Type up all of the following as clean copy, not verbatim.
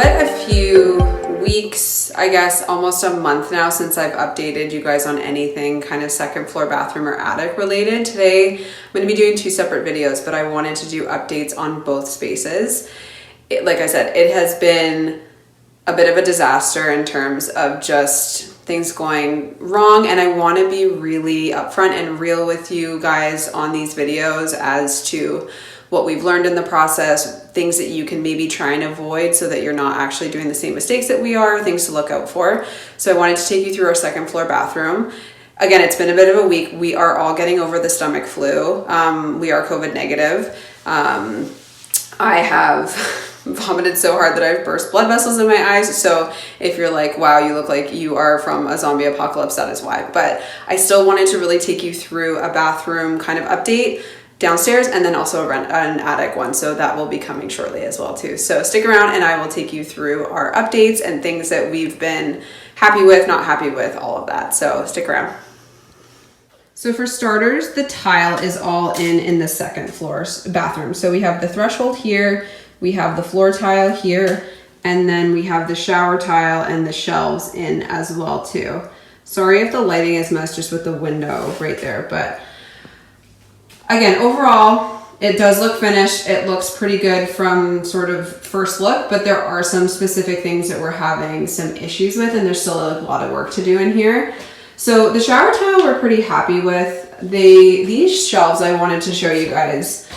a few weeks, I guess almost a month now since I've updated you guys on anything kind of second floor bathroom or attic related. Today I'm going to be doing two separate videos, but I wanted to do updates on both spaces. Like I said, it has been a bit of a disaster in terms of just things going wrong, and I want to be really upfront and real with you guys on these videos as to what we've learned in the process, things that you can maybe try and avoid so that you're not actually doing the same mistakes that we are, things to look out for. So I wanted to take you through our second floor bathroom. Again, it's been a bit of a week. We are all getting over the stomach flu. We are COVID negative. I have vomited so hard that I've burst blood vessels in my eyes. So if you're like, wow, you look like you are from a zombie apocalypse, that is why. But I still wanted to really take you through a bathroom kind of update downstairs, and then also an attic one, so that will be coming shortly as well too. So stick around and I will take you through our updates and things that we've been happy with, not happy with, all of that. So stick around. So for starters, the tile is all in the second floor bathroom. So we have the threshold here, we have the floor tile here, and then we have the shower tile and the shelves in as well too. Sorry if the lighting is messed just with the window right there, but again, overall, it does look finished. It looks pretty good from sort of first look, but there are some specific things that we're having some issues with, and there's still a lot of work to do in here. So the shower tile we're pretty happy with. These shelves I wanted to show you guys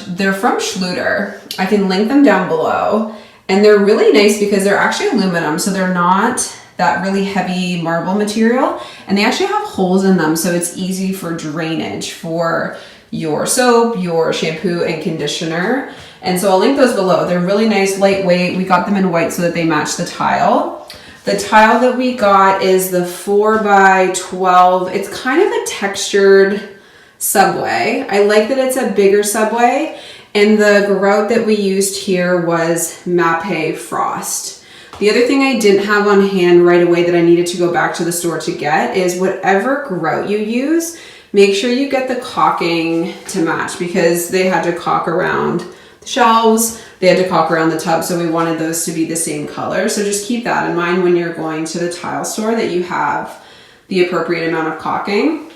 they're from Schluter. I can link them down below, and they're really nice because they're actually aluminum, so they're not that really heavy marble material, and they actually have holes in them, so it's easy for drainage for your soap, your shampoo and conditioner. And so I'll link those below. They're really nice, lightweight. We got them in white so that they match the tile. The tile that we got is the 4x12. It's kind of a textured subway. I like that it's a bigger subway, and the grout that we used here was Mapei Frost. The other thing I didn't have on hand right away that I needed to go back to the store to get is whatever grout you use, make sure you get the caulking to match, because they had to caulk around the shelves, they had to caulk around the tub, so we wanted those to be the same color. So just keep that in mind when you're going to the tile store, that you have the appropriate amount of caulking.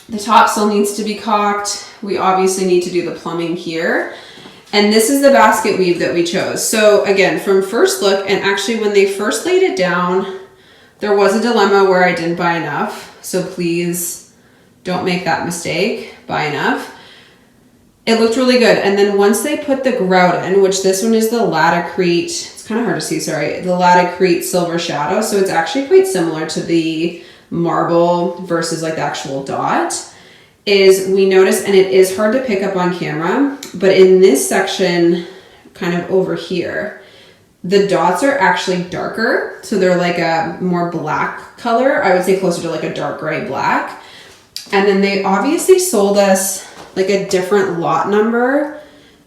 The top still needs to be caulked. We obviously need to do the plumbing here. And this is the basket weave that we chose. So again, from first look, and actually when they first laid it down, there was a dilemma where I didn't buy enough. So please don't make that mistake, buy enough. It looked really good. And then once they put the grout in, which this one is the Laticrete, it's kind of hard to see, sorry, the Laticrete Silver Shadow. So it's actually quite similar to the marble versus like the actual dot. Is we notice, and it is hard to pick up on camera, but in this section, kind of over here, the dots are actually darker. So they're like a more black color. I would say closer to like a dark gray black. And then they obviously sold us like a different lot number.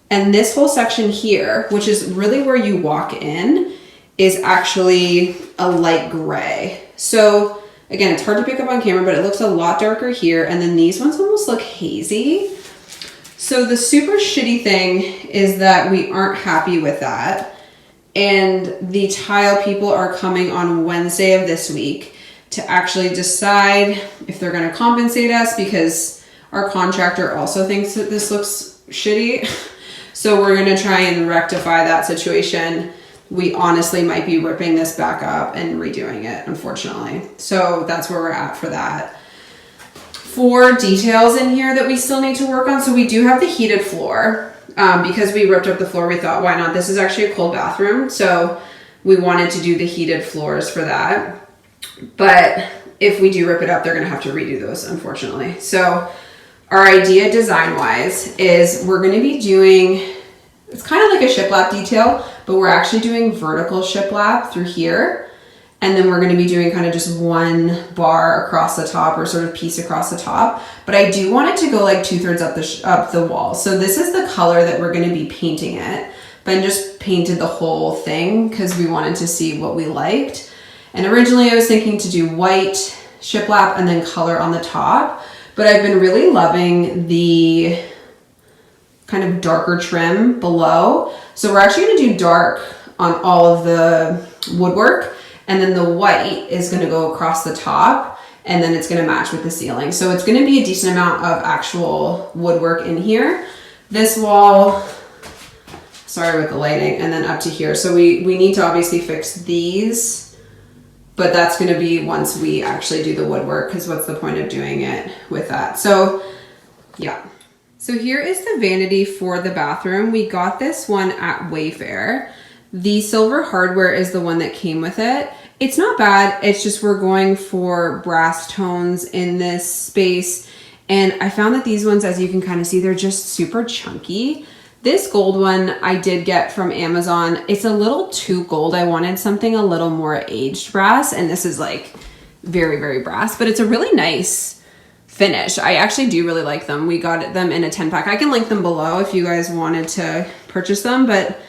And this whole section here, which is really where you walk in, is actually a light gray. So again, it's hard to pick up on camera, but it looks a lot darker here. And then these ones almost look hazy. So the super shitty thing is that we aren't happy with that. And the tile people are coming on Wednesday of this week to actually decide if they're going to compensate us, because our contractor also thinks that this looks shitty. So we're going to try and rectify that situation. We honestly might be ripping this back up and redoing it, unfortunately. So that's where we're at for that. 4 details in here that we still need to work on. So we do have the heated floor. Because we ripped up the floor, we thought, why not? This is actually a cold bathroom. So we wanted to do the heated floors for that. But if we do rip it up, they're going to have to redo those, unfortunately. So our idea design-wise is we're going to be doing, it's kind of like a shiplap detail, but we're actually doing vertical shiplap through here. And then we're going to be doing kind of just one bar across the top, or sort of piece across the top. But I do want it to go like 2/3 up the wall. So this is the color that we're going to be painting it. Ben just painted the whole thing because we wanted to see what we liked. And originally I was thinking to do white shiplap and then color on the top. But I've been really loving the kind of darker trim below. So we're actually going to do dark on all of the woodwork. And then the white is gonna go across the top, and then it's gonna match with the ceiling. So it's gonna be a decent amount of actual woodwork in here. This wall, sorry with the lighting, and then up to here. So we need to obviously fix these, but that's gonna be once we actually do the woodwork, because what's the point of doing it with that? So yeah. So here is the vanity for the bathroom. We got this one at Wayfair. The silver hardware is the one that came with it. It's not bad. It's just we're going for brass tones in this space. And I found that these ones, as you can kind of see, they're just super chunky. This gold one I did get from Amazon. It's a little too gold. I wanted something a little more aged brass, and this is like very, very brass, but it's a really nice finish. I actually do really like them. We got them in a 10-pack. I can link them below if you guys wanted to purchase them, but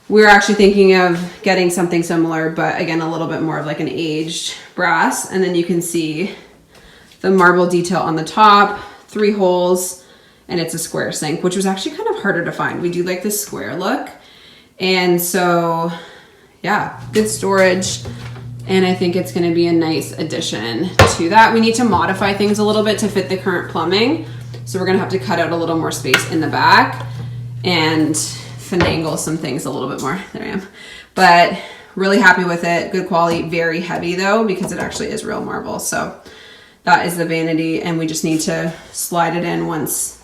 we're actually thinking of getting something similar, but again, a little bit more of like an aged brass. And then you can see the marble detail on the top, 3 holes, and it's a square sink, which was actually kind of harder to find. We do like this square look. And so yeah, good storage. And I think it's gonna be a nice addition to that. We need to modify things a little bit to fit the current plumbing. So we're gonna have to cut out a little more space in the back and finagle some things a little bit more. There I am. But really happy with it. Good quality, very heavy though, because it actually is real marble. So that is the vanity, and we just need to slide it in once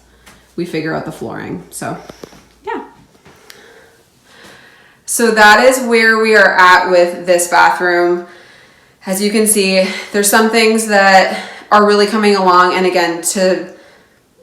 we figure out the flooring. So yeah. So that is where we are at with this bathroom. As you can see, there's some things that are really coming along. And again, to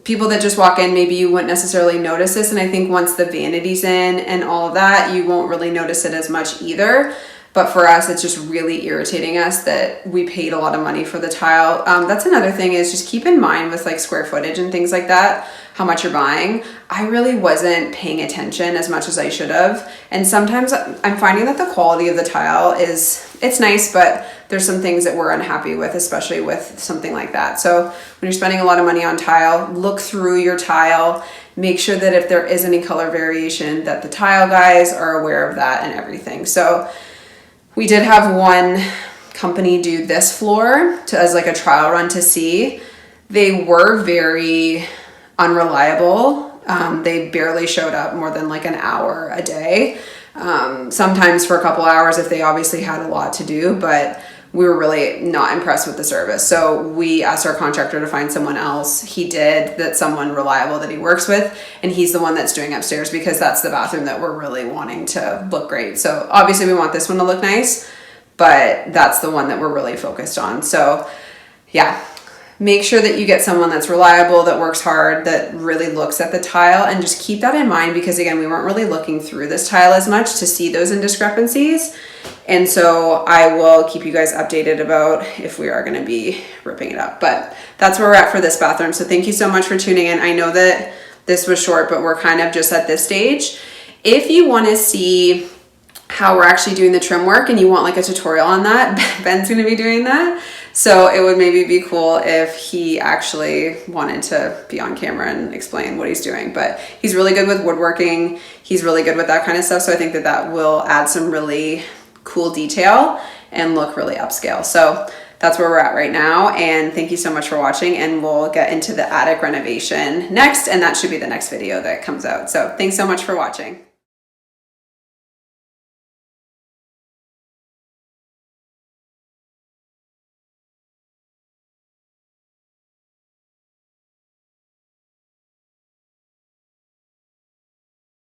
people that just walk in, maybe you wouldn't necessarily notice this. And I think once the vanity's in and all of that, you won't really notice it as much either. But for us, it's just really irritating us that we paid a lot of money for the tile. That's another thing, is just keep in mind with like square footage and things like that, how much you're buying. I really wasn't paying attention as much as I should have. And sometimes I'm finding that the quality of the tile it's nice, but there's some things that we're unhappy with, especially with something like that. So when you're spending a lot of money on tile, look through your tile, make sure that if there is any color variation, that the tile guys are aware of that and everything. So we did have one company do this floor as like a trial run to see. They were very unreliable. They barely showed up more than like an hour a day. Sometimes for a couple hours if they obviously had a lot to do, but we were really not impressed with the service. So we asked our contractor to find someone else. He did, that's someone reliable that he works with, and he's the one that's doing upstairs because that's the bathroom that we're really wanting to look great. So obviously we want this one to look nice, but that's the one that we're really focused on. So yeah, make sure that you get someone that's reliable, that works hard, that really looks at the tile, and just keep that in mind because again, we weren't really looking through this tile as much to see those indiscrepancies. And so I will keep you guys updated about if we are going to be ripping it up. But that's where we're at for this bathroom. So thank you so much for tuning in. I know that this was short, but we're kind of just at this stage. If you want to see how we're actually doing the trim work and you want like a tutorial on that, Ben's going to be doing that. So it would maybe be cool if he actually wanted to be on camera and explain what he's doing. But he's really good with woodworking. He's really good with that kind of stuff. So I think that that will add some really cool detail and look really upscale. So that's where we're at right now. And thank you so much for watching, and we'll get into the attic renovation next. And that should be the next video that comes out. So thanks so much for watching.